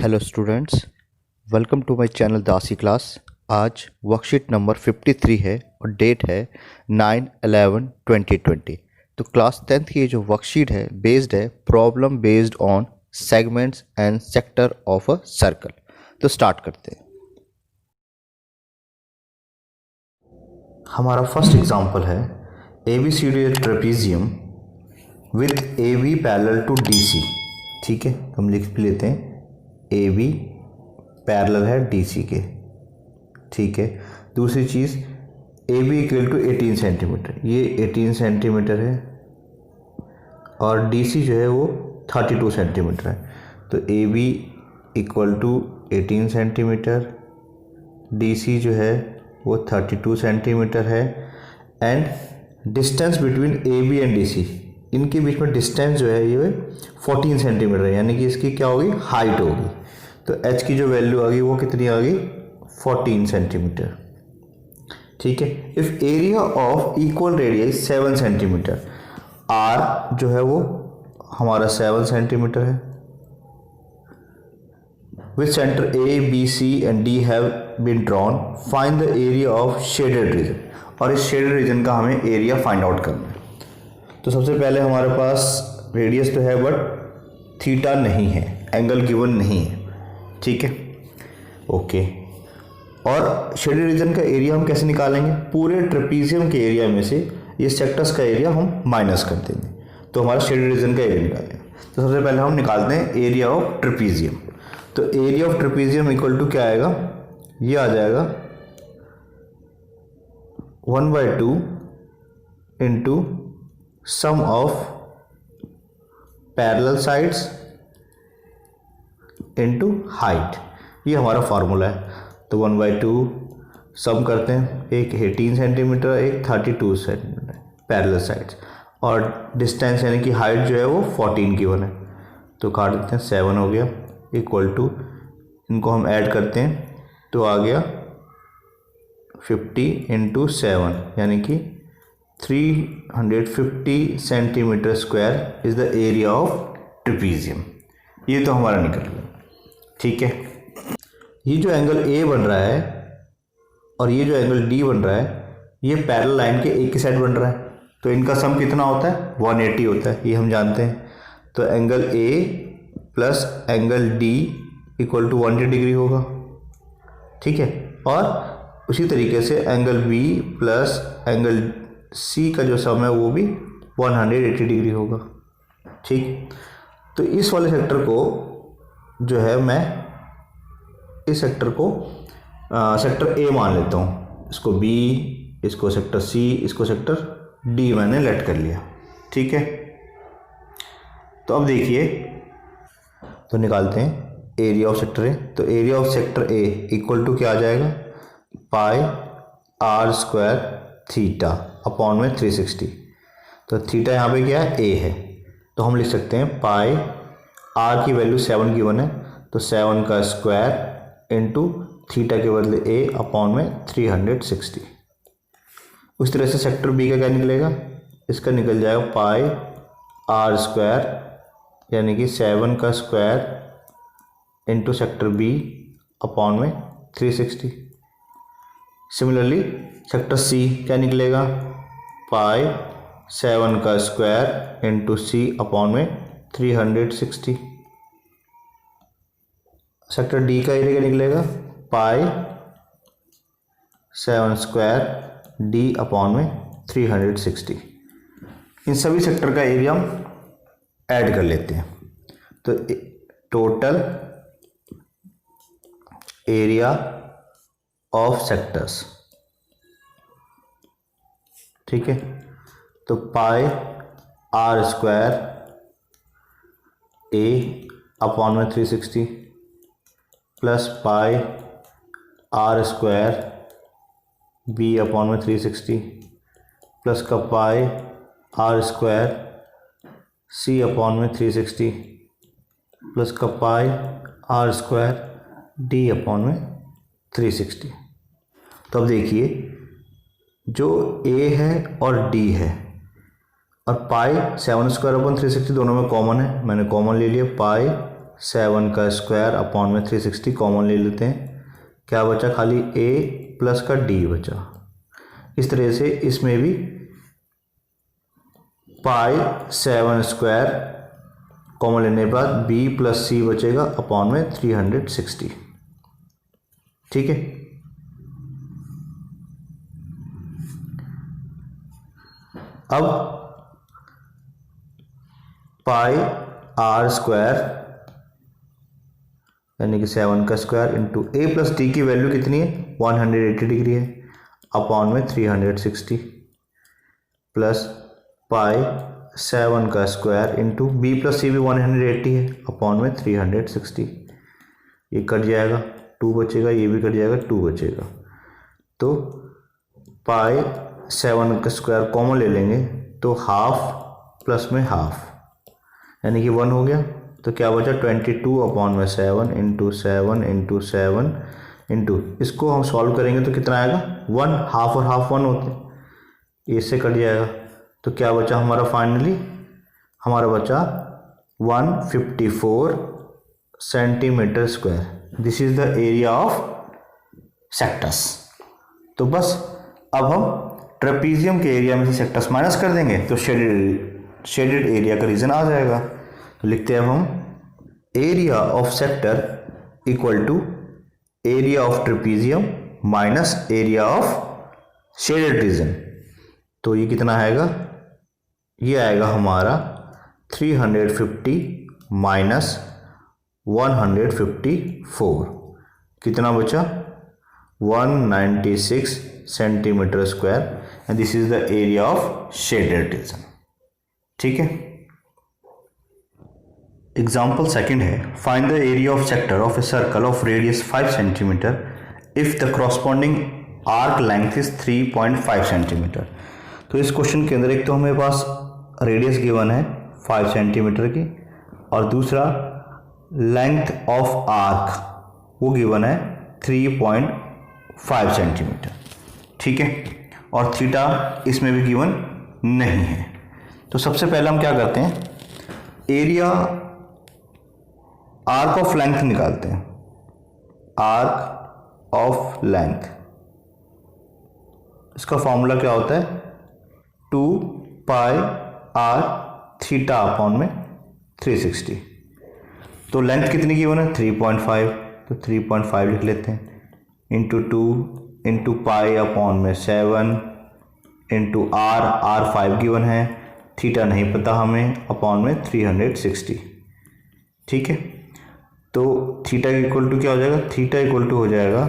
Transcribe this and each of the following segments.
Hello students, welcome to my channel Dasi class. आज worksheet number 53 है और डेट है 9/11/2020। तो क्लास 10th की जो वर्कशीट है बेस्ड है problem based on segments and sector of a circle. तो स्टार्ट करते हैं। हमारा फर्स्ट एग्जांपल है ABCD trapezium with AB parallel to DC। ठीक है, हम लिख भी लेते हैं AB पैरेलल है DC के। ठीक है, दूसरी चीज़ AB इक्वल टू 18 सेंटीमीटर, ये 18 सेंटीमीटर है और DC जो है वो 32 सेंटीमीटर है। तो AB equal to 18 centimetre, DC जो है वो 32 सेंटीमीटर है and distance between AB and DC, इनके बीच में डिस्टेंस जो है ये 14 सेंटीमीटर है, यानी कि इसकी क्या होगी, हाइट होगी। तो h की जो वैल्यू आ गई वो कितनी आ गई, 14 सेंटीमीटर। ठीक है, if area of equal radius 7 centimetre, r जो है वो हमारा 7 सेंटीमीटर है, with centre A, B, C and D have been drawn, find the area of shaded region. और इस शेडेड रीजन का हमें एरिया फाइंड आउट करना है। तो सबसे पहले हमारे पास रेडियस तो है बट थीटा नहीं है, एंगल गिवन नहीं है। ठीक है, ओके। और शेडेड रीजन का एरिया हम कैसे निकालेंगे, पूरे ट्रेपेजियम के एरिया में से ये सेक्टर्स का एरिया हम माइनस कर देंगे, तो हमारा शेडेड रीजन का एरिया निकालेंगे। तो सबसे पहले हम निकालते हैं एरिया ऑफ ट्रेपेजियम। तो area of trapezium equal to क्या आएगा, ये आ जाएगा 1/2 into sum of parallel sides into height, ये हमारा फार्मूला है। तो 1/2 सम करते हैं, एक 18 सेंटीमीटर एक 32 सेंटीमीटर पैरेलल साइड्स, और डिस्टेंस यानी कि हाइट जो है वो 14 की वन है, तो काट देते हैं 7 हो गया, इक्वल टू इनको हम ऐड करते हैं तो आ गया 50 इंटू 7, यानी कि 350 centimetre square is the area of trapezium. ये तो हमारा निकल गया। ठीक है, ये जो एंगल A बन रहा है और ये जो एंगल D बन रहा है, ये पैरेलल लाइन के एक ही साइड बन रहा है, तो इनका सम कितना होता है, 180 होता है, ये हम जानते हैं। तो angle A plus angle D equal to 180 degree होगा। ठीक है, और उसी तरीके से angle B plus angle C का जो सम है वो भी 180 डिग्री होगा। ठीक, तो इस वाले सेक्टर को जो है मैं इस सेक्टर को सेक्टर A मान लेता हूँ, इसको B, इसको सेक्टर C, इसको सेक्टर D मैंने लेट कर लिया। ठीक है, तो अब देखिए, तो निकालते हैं एरिया ऑफ सेक्टर A। तो area of sector A equal to क्या आ जाएगा, pi r square theta upon में 360। तो थीटा यहाँ पे क्या है, A है, तो हम लिख सकते हैं पाई r की वैल्यू 7 गिवन है, तो 7 का स्क्वायर इंटू थीटा के बदले A अपॉन में 360। उस तरह से सेक्टर B का क्या निकलेगा, इसका निकल जाएगा पाई r स्क्वायर, यानी कि 7 का square into sector B upon में 360। सिमिलरली सेक्टर C क्या निकलेगा, पाई 7 का स्क्वायर इंटू C अपॉन में 360। सेक्टर D का एरिया क्या निकलेगा, पाई 7 स्क्वायर D अपॉन में 360। इन सभी सेक्टर का एरिया हम ऐड कर लेते हैं, तो टोटल एरिया ऑफ सेक्टर्स। ठीक है, तो पाई r स्क्वायर A अपॉन में 360 plus pi r square B upon में 360 प्लस का पाई r स्क्वायर C अपॉन में 360 प्लस का पाई r स्क्वायर D अपॉन में 360। तो अब देखिए, जो A है और D है और पाई 7 स्क्वायर अपॉन 360 दोनों में कॉमन है, मैंने कॉमन ले लिया, पाई 7 का स्क्वायर अपॉन में 360 कॉमन ले लेते हैं, क्या बचा खाली a प्लस का d बचा। इस तरह से इसमें भी पाई 7 स्क्वायर कॉमन लेने के बाद b प्लस c बचेगा अपॉन में 360। ठीक है, अब पाई r स्क्वायर यानी कि 7 का square into a plus D की वैल्यू कितनी है 180 डिग्री है अपॉन में 360 प्लस पाई 7 का स्क्वायर इंटू बी प्लस सी भी 180 है अपॉन में 360। ये कट जाएगा 2 बचेगा, ये भी कट जाएगा 2 बचेगा। तो पाई 7 का स्क्वायर कॉमन ले लेंगे तो हाफ प्लस में हाफ यानी कि 1 हो गया। तो क्या बचा 22 अपॉन में 7 इंटू 7 इंटू 7 इंटू, इसको हम सॉल्व करेंगे तो कितना आएगा 1, हाफ और हाफ 1 होते हैं, इससे कट जाएगा। तो क्या बचा हमारा फाइनली, हमारा बचा 154 centimetre square. This is the area of sectors. तो बस अब हम ट्रेपीजियम के एरिया में से सेक्टस माइनस कर देंगे तो शेडेड एरिया का रीजन आ जाएगा। तो लिखते हैं अब हम area of sector equal to area of trapezium minus area of shaded region. तो ये कितना आएगा, ये आएगा हमारा 350 माइनस 154, कितना बचा 196 centimetre square and this is the area of shaded region. ठीक है, एग्जाम्पल सेकंड है, find the area of sector of a circle of radius 5 centimetre if the corresponding arc length is 3.5 centimetre. तो इस question के अंदर एक तो हमें पास रेडियस गिवन है 5 सेंटीमीटर की और दूसरा लेंथ ऑफ आर्क वो गिवन है 3.5 सेंटीमीटर। ठीक है, और थीटा इसमें भी गिवन नहीं है। तो सबसे पहले हम क्या करते हैं, एरिया आर्क ऑफ लेंथ निकालते हैं। आर्क ऑफ लेंथ, इसका फॉर्मूला क्या होता है 2 पाई आर थीटा अपॉन में 360। तो लेंथ कितनी की बना 3.5, तो 3.5 लिख लेते हैं इंटू 2 इंटू पाई अपॉन में 7 इंटू आर 5 गिवन है, थीटा नहीं पता हमें, अपॉन में 360। ठीक है, तो थीटा इक्वल टू क्या हो जाएगा, थीटा इक्वल टू हो जाएगा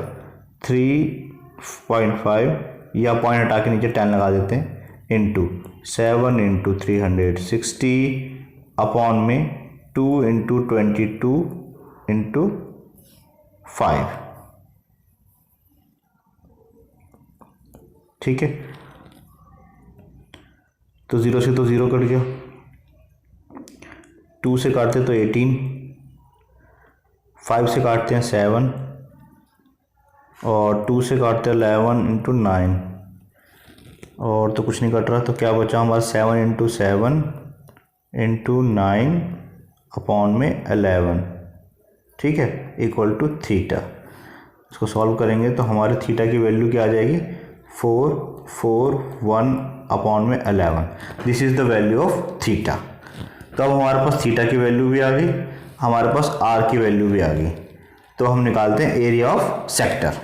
3.5 या पॉइंट हटा के नीचे 10 लगा देते हैं इंटू 7 इंटू 360 अपॉन में 2 इंटू 22 इंटू 5। ठीक है, तो 0 से तो 0 कट गया, 2 से काटते तो 18, 5 से काटते हैं 7 और 2 से काटते हैं 11 इंटू 9 और तो कुछ नहीं कट रहा। तो क्या बचा हमारा 7 इंटू 7 इंटू 9 अपॉन में 11। ठीक है, इक्वल टू थीटा। इसको सॉल्व करेंगे तो हमारे थीटा की वैल्यू क्या आ जाएगी 441 अपॉन में 11। This is the value of theta. तो अब हमारे पास थीटा की वैल्यू भी आ गई, हमारे पास आर की वैल्यू भी आ गई। तो हम निकालते हैं एरिया ऑफ सेक्टर।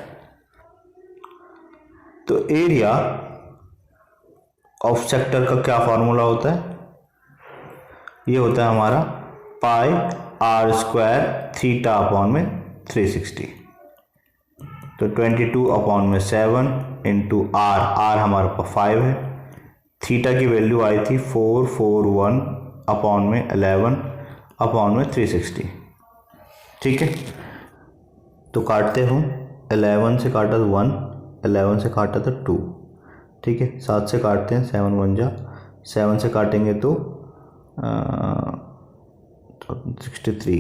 तो एरिया ऑफ सेक्टर का क्या फॉर्मूला होता है, ये होता है हमारा पाई आर स्क्वायर थीटा अपॉन में 360। तो 22 अपॉन में 7 इंटू आर हमारे पास 5 है, थीटा की वैल्यू आई थी 441 अपॉन में 11 अपॉन में 360। ठीक है, तो काटते हूँ 11 से काटा तो 1, 11 से काटा तो 2। ठीक है, 7 से काटते हैं 7 1 जा, 7 से काटेंगे तो 63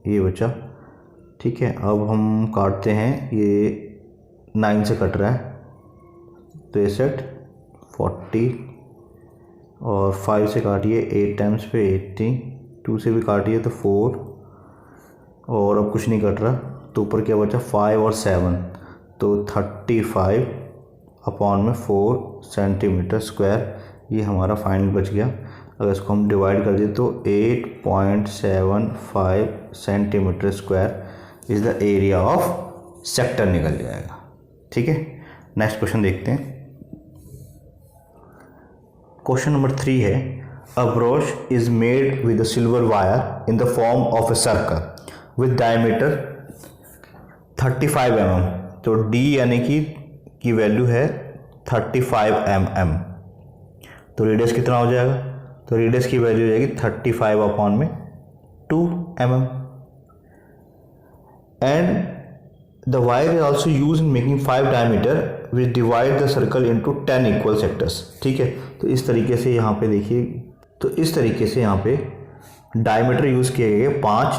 ये बचा। ठीक है, अब हम काटते हैं, ये 9 से कट रहा है तो ये सेट 40 और 5 से काटिए 8 टाइम्स पे 80, 2 से भी काटिए तो 4, और अब कुछ नहीं कट रहा, तो ऊपर क्या बचा 5 और 7, तो 35 अपॉन में 4 सेंटीमीटर स्क्वायर, ये हमारा फाइनल बच गया। अगर इसको हम डिवाइड कर दें तो 8.75 centimetre square is the area of sector निकल जाएगा। ठीक है, नेक्स्ट क्वेश्चन देखते हैं। क्वेश्चन नंबर 3 है, a brush is made with a silver wire in the form of a circle with diameter 35 mm। तो d यानी कि वैल्यू है 35 mm, तो रेडियस कितना हो जाएगा? तो रेडियस की वैल्यू हो जाएगी 35 अपॉन में 2 mm। And the wire is also use in making 5 diameter which divide the circle into 10 equal sectors. ठीक है, तो इस तरीके से यहाँ पे देखिए, तो इस तरीके से यहाँ पे डायमीटर यूज़ किए गए 5,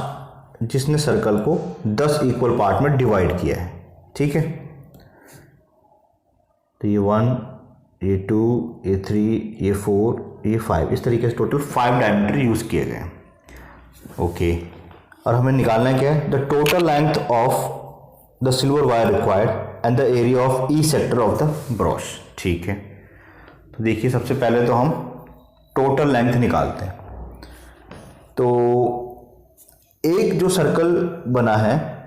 जिसने सर्कल को 10 इक्वल पार्ट में डिवाइड किया है। ठीक है, तो ये 1, ये 2, ये 3, ये 4, ये 5, इस तरीके से टोटल 5 डायमीटर यूज़ किए गए हैं। ओके, और हमें निकालना है क्या है? The total length of the silver wire required and the area of each sector of the brush. ठीक है, तो देखिए सबसे पहले तो हम टोटल लेंथ निकालते हैं। तो एक जो सर्कल बना है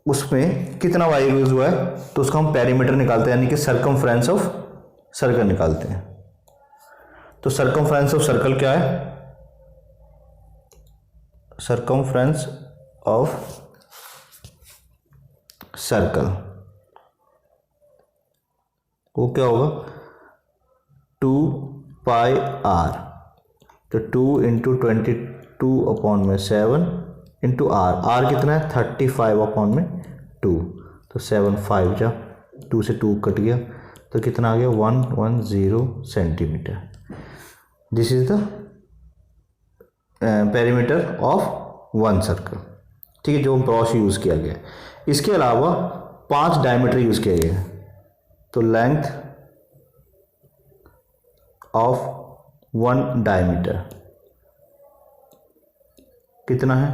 उसमें कितना वायर यूज हुआ है, तो उसका हम पेरीमीटर निकालते हैं, यानी कि सरकमफ्रेंस ऑफ सर्कल निकालते हैं। तो सरकमफ्रेंस ऑफ सर्कल क्या है? सरकमफ्रेंस ऑफ सर्कल वो क्या होगा? 2 पाई आर। तो 2 इंटू 22 अपॉन में 7 इंटू आर, आर कितना है? 35 अपॉन में 2, तो 7 5 जा 2 से 2 कट गया, तो कितना आ गया? 110 centimetre. This is the perimeter of one circle. ठीक है, जो ब्रश यूज़ किया गया। इसके अलावा 5 डायमीटर यूज़ किए गए हैं, तो लेंथ ऑफ 1 डायमीटर कितना है?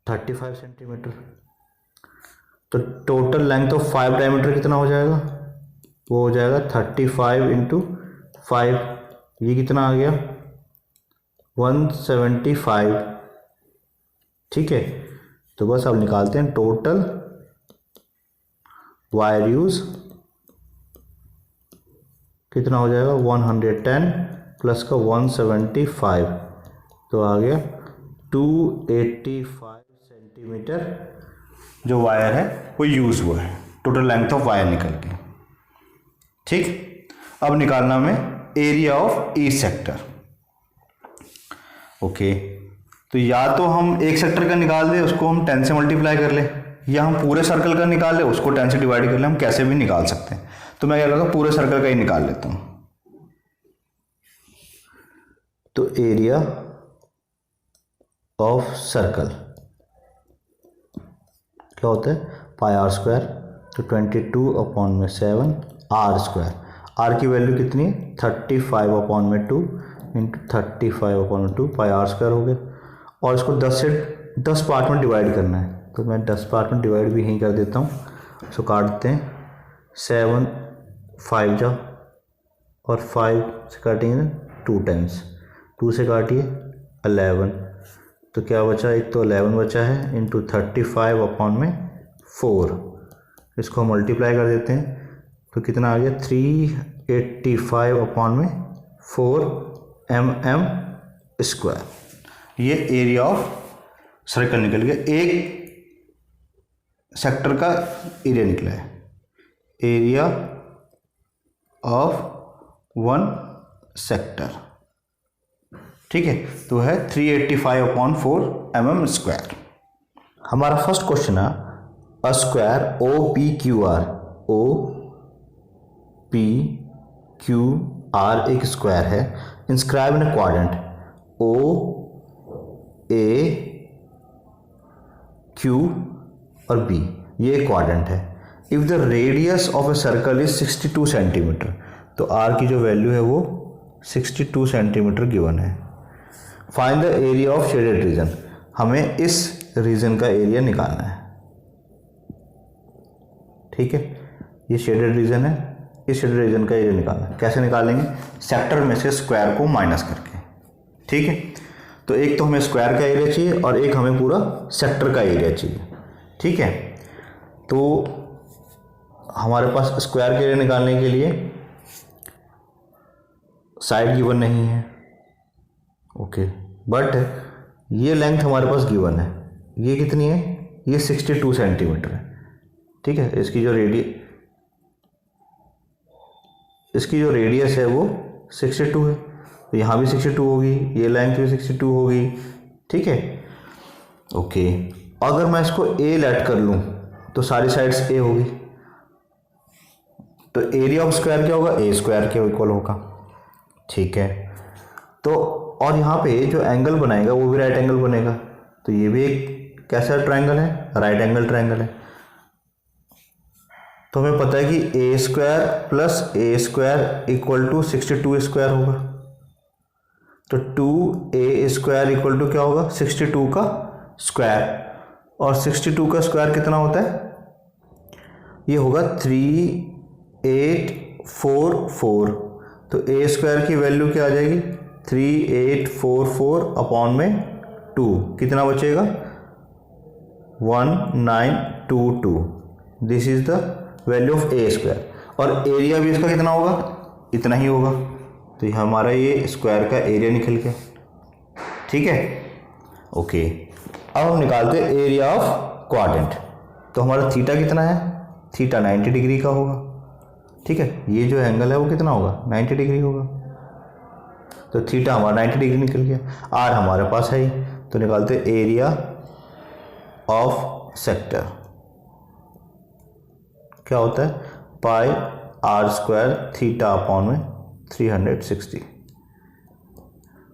35 सेंटीमीटर। तो टोटल लेंथ ऑफ 5 डायमीटर कितना हो जाएगा? वो हो जाएगा 35 इंटू 5, ये कितना आ गया? 175। ठीक है, तो बस अब निकालते हैं टोटल वायर यूज कितना हो जाएगा? 110 प्लस का 175, तो आ गया 285 सेंटीमीटर जो वायर है वो यूज़ हुआ है, टोटल लेंथ ऑफ वायर निकल के। ठीक, अब निकालना में area of each sector. Okay, तो या तो हम एक सेक्टर का निकाल दें, उसको हम 10 से मल्टीप्लाई कर लें, या हम पूरे सर्कल का निकाल लें, उसको 10 से डिवाइड कर लें, हम कैसे भी निकाल सकते हैं। तो मैं क्या करूँगा? पूरे सर्कल का ही निकाल लेता हूँ। तो एरिया ऑफ सर्कल क्या होता है? पाई आर स्क्वायर, तो 22 अपॉन में 7 आर स्क्वायर। आर की वैल्यू कितनी है? 35 अपॉन में 2 इंटू 35 अपॉन में 2 पाई आर स्क्वायर हो गया। और इसको 10 पार्ट में डिवाइड करना है, तो मैं 10 पार्ट में डिवाइड भी यहीं कर देता हूँ। इसको काटते हैं, 7 5 जा, और 5 से काटेंगे 2 टाइम्स, 2 से काटिए 11, तो क्या बचा? एक तो 11 बचा है इंटू 35 अपॉन में 4, इसको मल्टीप्लाई कर देते हैं, तो कितना आ गया? 385 अपॉन में 4 mm स्क्वायर। ये एरिया ऑफ सर्कल निकल गया, एक सेक्टर का एरिया निकला है, एरिया ऑफ 1 सेक्टर। ठीक है, तो है 385 अपॉन 4 mm स्क्वायर। हमारा फर्स्ट क्वेश्चन है, अ स्क्वायर OPQR, OPQR एक स्क्वायर है, इंस्क्राइब इन क्वाड्रेंट OAQ और B, ये क्वाड्रेंट है। If the radius of a circle is 62 centimetre, तो R की जो वैल्यू है वो 62 सेंटीमीटर गिवन है। Find the area of shaded reason, हमें इस रीजन का एरिया निकालना है। ठीक है, ये शेडेड रीजन है, इस शेडेड रीजन का एरिया निकालना है। कैसे निकालेंगे? सेक्टर में से स्क्वायर को माइनस करके। ठीक है, तो एक तो हमें स्क्वायर का एरिया चाहिए और एक हमें पूरा सेक्टर का एरिया चाहिए। ठीक है, तो हमारे पास स्क्वायर का एरिया निकालने के लिए साइड गिवन नहीं है, ओके, बट ये लेंथ हमारे पास गिवन है। ये कितनी है? ये 62 सेंटीमीटर है। ठीक है, इसकी जो रेडियस है वो 62 है, तो यहाँ भी 62 होगी, ये लेंथ भी 62 होगी। ठीक है, ओके, अगर मैं इसको ए लेट कर लूँ तो सारी साइड्स ए होगी, तो एरिया ऑफ स्क्वायर क्या होगा? ए स्क्वायर के इक्वल होगा। ठीक है, तो और यहाँ पे जो एंगल बनेगा वो भी राइट एंगल बनेगा, तो ये भी एक कैसा ट्रायंगल है? राइट एंगल ट्रायंगल है। तो हमें पता है कि a square plus a square equal to 62 square होगा, तो 2a स्क्वायर इक्वल टू क्या होगा? 62 का स्क्वायर, और 62 का स्क्वायर कितना होता है? ये होगा 3844, तो a स्क्वायर की वैल्यू क्या आ जाएगी? 3844 अपॉन में 2, कितना बचेगा? 1922। This is the value of A square, और एरिया भी इसका कितना होगा? इतना ही होगा, तो ये हमारा ये स्क्वायर का एरिया निकल गया। ठीक है, ओके, अब हम निकालते हैं एरिया ऑफ क्वाड्रेंट। तो हमारा थीटा कितना है? थीटा 90 डिग्री का होगा। ठीक है, ये जो एंगल है वो कितना होगा? 90 डिग्री होगा, तो थीटा हमारा 90 डिग्री निकल गया। आर हमारे पास है ही, तो निकालते हैं एरिया ऑफ सेक्टर, क्या होता है? पाई आर स्क्वायर थीटा अपॉन में 360,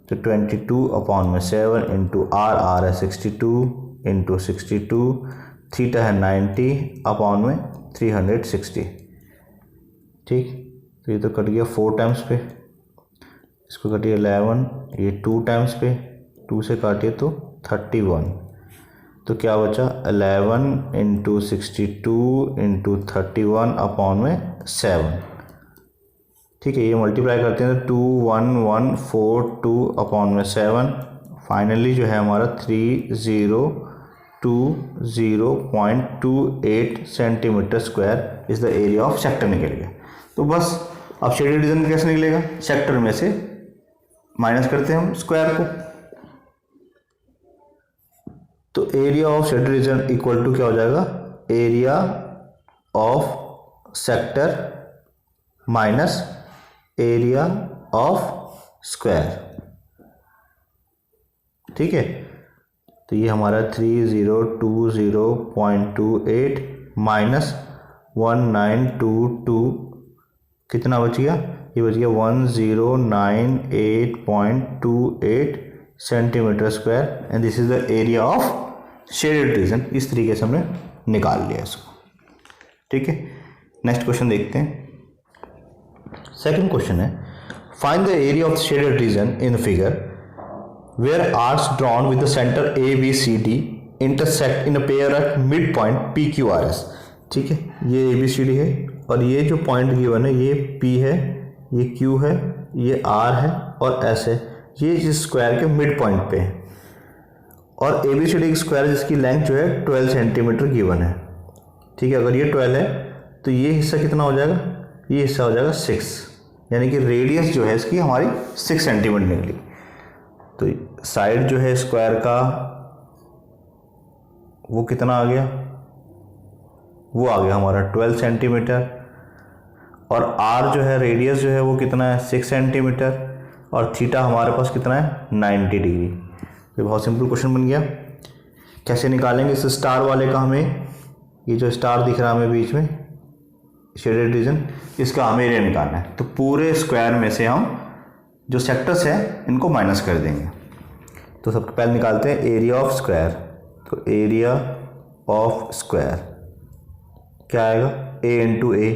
तो 22 अपॉन में 7 इंटू आर है 62 इंटू 62, थीटा है 90 अपॉन में 360। ठीक, तो ये तो कट गया 4 टाइम्स पे, इसको कटिए 11, ये 2 टाइम्स पे, 2 से काटिए तो 31, तो क्या बचा? 11 इंटू 62 इंटू 31 अपॉन में 7। ठीक है, ये मल्टीप्लाई करते हैं तो 21142 अपॉन में 7, फाइनली जो है हमारा 3020.28 centimetre square is the area of sector निकल गया। तो बस अब शेडेड रीजन कैसे निकलेगा? सेक्टर में से माइनस करते हैं हम स्क्वायर को, तो area of shaded region equal to क्या हो जाएगा? Area of sector minus area of square. ठीक है, तो ये हमारा 3020.28 माइनस 1922 कितना बच गया? ये बच गया 1098.28 centimetre square, and this is the area of shaded reason. इस तरीके से हमने निकाल लिया इसको। ठीक है, नेक्स्ट क्वेश्चन देखते हैं। सेकंड क्वेश्चन है, find the area of shaded region in figure where arcs drawn with the centre ABCD intersect in a pair at mid point PQRS। ठीक है, ये ABCD है और ये जो पॉइंट गिवन है ये P है, ये Q है, ये R है और S है, ये इस स्क्वायर के मिड पॉइंट पे है, और ABCD की स्क्वायर जिसकी लेंथ जो है 12 सेंटीमीटर गिवन है। ठीक है, अगर ये 12 है तो ये हिस्सा कितना हो जाएगा? ये हिस्सा हो जाएगा 6, यानी कि रेडियस जो है इसकी हमारी 6 सेंटीमीटर निकली। तो साइड जो है स्क्वायर का वो कितना आ गया? वो आ गया हमारा 12 सेंटीमीटर, और R जो है रेडियस जो है वो कितना है? 6 सेंटीमीटर, और थीटा हमारे पास कितना है? 90 डिग्री। तो बहुत सिंपल क्वेश्चन बन गया। कैसे निकालेंगे इस स्टार वाले का? हमें ये जो स्टार दिख रहा है हमें बीच में शेडेड रीजन, इसका हमें एरिया निकालना है। तो पूरे स्क्वायर में से हम जो सेक्टर्स हैं इनको माइनस कर देंगे। तो सबसे पहले निकालते हैं एरिया ऑफ स्क्वायर। तो एरिया ऑफ स्क्वायर क्या आएगा? A इंटू ए,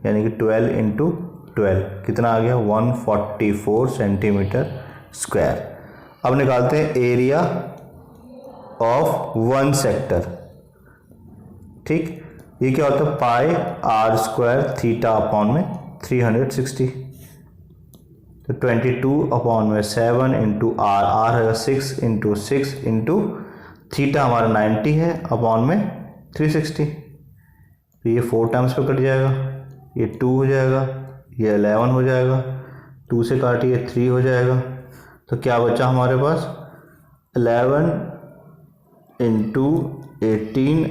यानी कि 12 इंटू 12 कितना आ गया? 144 सेंटीमीटर स्क्वायर। अब निकालते हैं एरिया ऑफ वन सेक्टर। ठीक, ये क्या होता है, पाई आर स्क्वायर थीटा अपॉन में 360, तो 22 अपॉन में 7 इंटू आर, आर है 6 इंटू 6 इंटू थीटा हमारा 90 है अपॉन में 360, तो ये 4 टाइम्स पे कट जाएगा, ये 2 हो जाएगा, ये 11 हो जाएगा, 2 से काटिए 3 हो जाएगा, तो क्या बचा हमारे पास 11 इंटू 18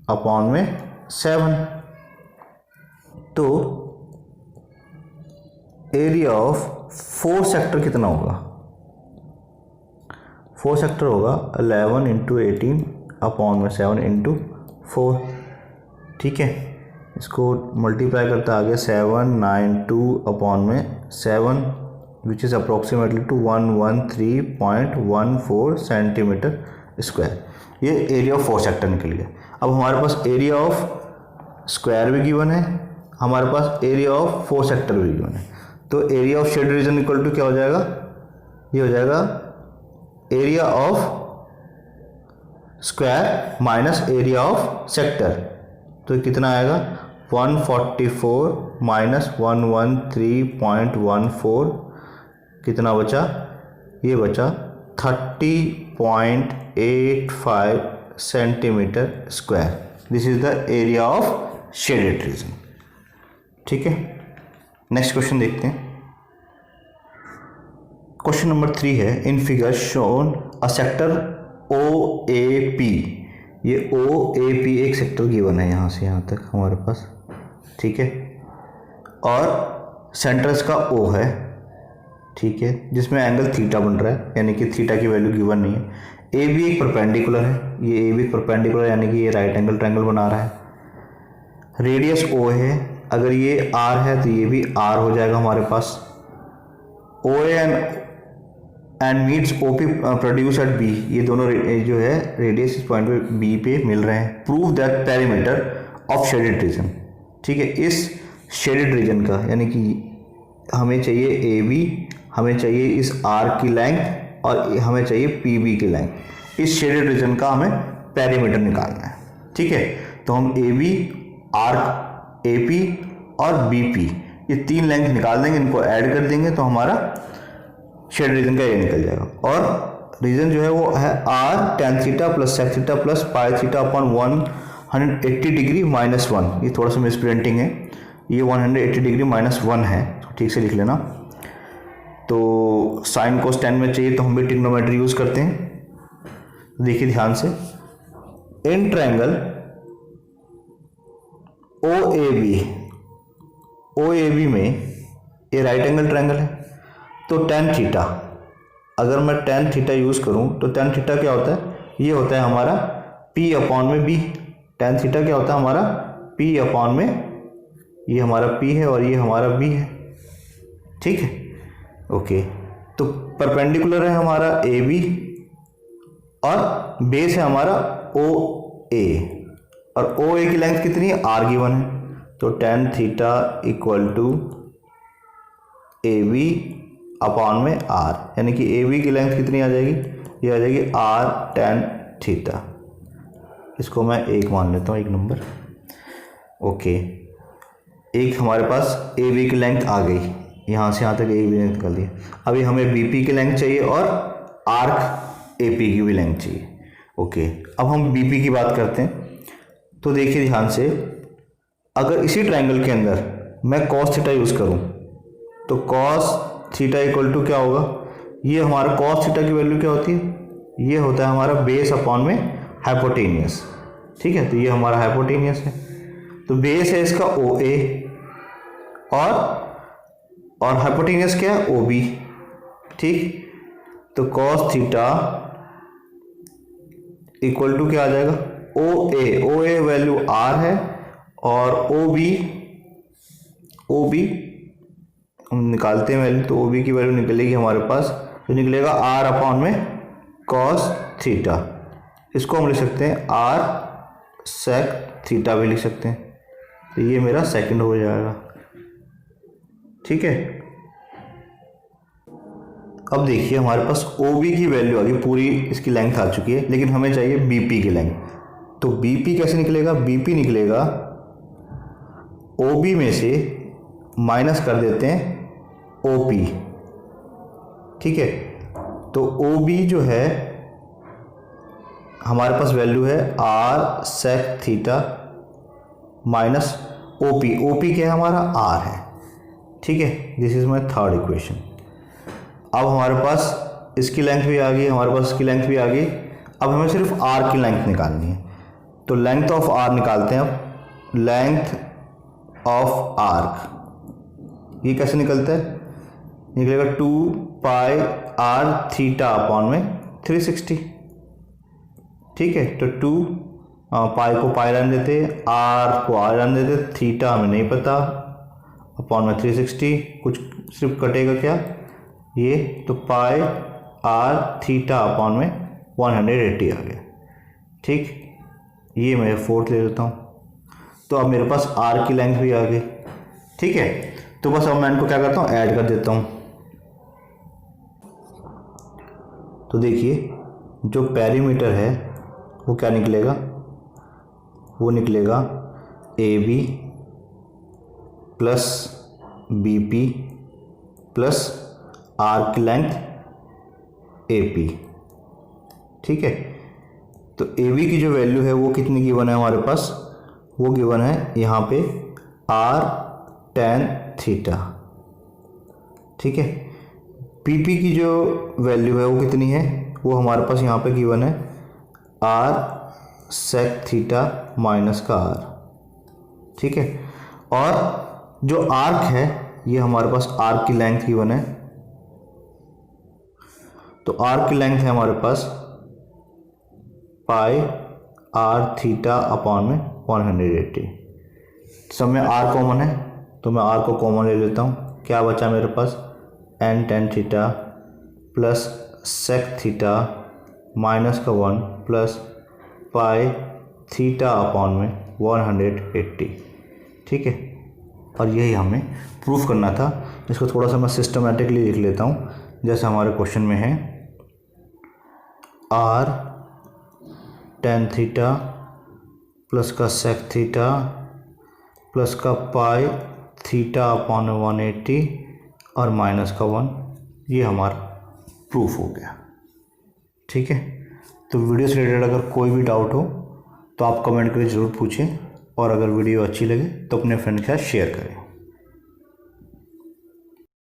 अपॉन में 7। तो एरिया ऑफ 4 सेक्टर कितना होगा, 4 सेक्टर होगा 11 इंटू 18 अपॉन में 7 इंटू 4। ठीक है, इसको मल्टीप्लाई करता आगे 792 अपॉन में 7 which is approximately to 113.14 centimetre square. ये एरिया ऑफ 4 सेक्टर निकल गया। अब हमारे पास एरिया ऑफ स्क्वायर भी गिवन है, हमारे पास एरिया ऑफ 4 सेक्टर भी गिवन है, तो area of shade region equal to क्या हो जाएगा, ये हो जाएगा area of square minus area of sector, तो कितना आएगा 144 माइनस 113.14, कितना बचा, ये बचा 30.85 centimetre square. This is the area of shaded region. ठीक है, नेक्स्ट क्वेश्चन देखते हैं। क्वेश्चन नंबर 3 है, in figure shown a sector O A P. ये ओ ए पी एक सेक्टर गिवन है यहाँ से यहाँ तक हमारे पास, ठीक है, और सेंटर इसका ओ है, ठीक है, जिसमें एंगल थीटा बन रहा है, यानी कि थीटा की वैल्यू गिवन नहीं है। ए बी एक परपेंडिकुलर है, ये ए बी परपेंडिकुलर यानी कि ये राइट एंगल ट्रायंगल बना रहा है। रेडियस ओ है, अगर ये आर है तो ये भी आर हो जाएगा हमारे पास। O and meets O P produce at B, ये दोनों जो है रेडियस इस पॉइंट पे बी पे मिल रहे हैं। Prove that perimeter of shaded region, ठीक है, इस शेडेड रीजन का, यानी कि हमें चाहिए ए बी, हमें चाहिए इस आर की लेंथ और हमें चाहिए पी बी की लेंथ, इस शेडेड रीजन का हमें पेरीमीटर निकालना है। ठीक है, तो हम A B, r, A P और बी पी ये 3 लेंथ निकाल देंगे, इनको ऐड कर देंगे तो हमारा शेड रीजन का ये निकल जाएगा। और रीजन जो है वो है r tan theta plus sec theta plus pi theta upon 180 degree minus 1। ये थोड़ा सा मिसप्रिंटिंग है, ये 180 डिग्री माइनस 1 है, तो ठीक से लिख लेना। तो साइन कोस tan में चाहिए तो हम भी ट्रिग्नोमेट्री यूज करते हैं। देखिए ध्यान से, in triangle O A B में ये राइट एंगल ट्रायंगल है, तो tan थीटा, अगर मैं tan थीटा यूज़ करूं तो tan थीटा क्या होता है, ये होता है हमारा p अपॉन में b। tan थीटा क्या होता है हमारा p अपॉन में, ये हमारा p है और ये हमारा b है। ठीक है, ओके, तो परपेंडिकुलर है हमारा ए बी और बेस है हमारा ओ ए, और ओ ए की लेंथ कितनी है, आर गिवन है, तो tan theta equal to A B upon में आर, यानी कि ए बी की लेंथ कितनी आ जाएगी, ये आ जाएगी आर tan थीटा। इसको मैं 1 मान लेता हूँ, 1 नंबर। ओके, एक हमारे पास ए बी की लेंथ आ गई, यहाँ से यहाँ तक ए बी लेंथ निकाल दी। अभी हमें बी पी की लेंथ चाहिए और आर्क ए पी की भी लेंथ चाहिए। ओके, अब हम बी पी की बात करते हैं। तो देखिए ध्यान से, अगर इसी ट्रायंगल के अंदर मैं कॉस थीटा यूज़ करूँ तो कॉस थीटा इक्वल टू क्या होगा, ये हमारा कॉस थीटा की वैल्यू क्या होती है, ये होता है हमारा बेस अपॉन में हाइपोटेनियस। ठीक है, तो ये हमारा हाइपोटेनियस है, तो बेस है इसका ओ ए और हाइपोटेनियस क्या है, ओ बी। ठीक, तो कॉस थीटा इक्वल टू क्या आ जाएगा, ओ ए वैल्यू आर है और ओ बी हम निकालते हैं वैल्यू, तो ओ बी की वैल्यू निकलेगी हमारे पास, जो निकलेगा आर अपॉन में कॉस थीटा। इसको हम लिख सकते हैं आर सेक थीटा भी लिख सकते हैं, तो ये मेरा सेकंड हो जाएगा। ठीक है, अब देखिए हमारे पास OB की वैल्यू आ गई, पूरी इसकी लेंथ आ चुकी है, लेकिन हमें चाहिए BP की लेंथ। तो BP कैसे निकलेगा? BP निकलेगा OB में से माइनस कर देते हैं OP, ठीक है। तो OB जो है हमारे पास वैल्यू है r sec theta minus OP। OP क्या है हमारा? r है, ठीक है। This is my third equation. अब हमारे पास इसकी लेंथ भी आ गई, हमारे पास इसकी लेंथ भी आ गई। अब हमें सिर्फ r की लेंथ निकालनी है, तो लेंथ ऑफ r निकालते हैं। अब लेंथ ऑफ आर्क ये कैसे निकलता है? निकलेगा 2 पाई r थीटा अपॉन में 360, ठीक है। तो 2 पाई को पाई रहने देते, r को r रहने देते, थीटा हमें नहीं पता, अपॉन में 360, कुछ सिर्फ कटेगा क्या ये, तो पाई r थीटा अपॉन में 180 आ गया, ठीक। ये मैं 4th ले लेता हूँ। तो अब मेरे पास r की लेंथ भी आ गई, ठीक है। तो बस अब मैं इनको क्या करता हूँ, ऐड कर देता हूँ। तो देखिए जो पेरीमीटर है वो क्या निकलेगा? वो निकलेगा AB plus BP plus r की लेंथ AP, ठीक है। तो AB की जो वैल्यू है वो कितनी गिवन है हमारे पास? वो गिवन है यहाँ पे r tan थीटा, ठीक है। BP की जो वैल्यू है वो कितनी है? वो हमारे पास यहाँ पे गिवन है r sec थीटा माइनस का r, ठीक है। और जो आर्क है ये हमारे पास आर्क की लेंथ गिवन है, तो आर्क की लेंथ है हमारे पास पाई r थीटा अपॉन में 180। सब में r कॉमन है तो मैं r को कॉमन ले लेता हूँ। क्या बचा मेरे पास? n tan theta plus sec theta minus का 1 प्लस पाई थीटा अपॉन में 180, ठीक है। और यही हमें प्रूफ करना था। इसको थोड़ा सा मैं सिस्टमेटिकली लिख लेता हूँ, जैसे हमारे क्वेश्चन में है r tan थीटा प्लस का sec थीटा प्लस का पाई थीटा अपॉन 180 और माइनस का 1, ये हमारा प्रूफ हो गया, ठीक है। तो वीडियो से रिलेटेड अगर कोई भी डाउट हो तो आप कमेंट करके ज़रूर पूछें, और अगर वीडियो अच्छी लगे तो अपने फ्रेंड के साथ शेयर करें।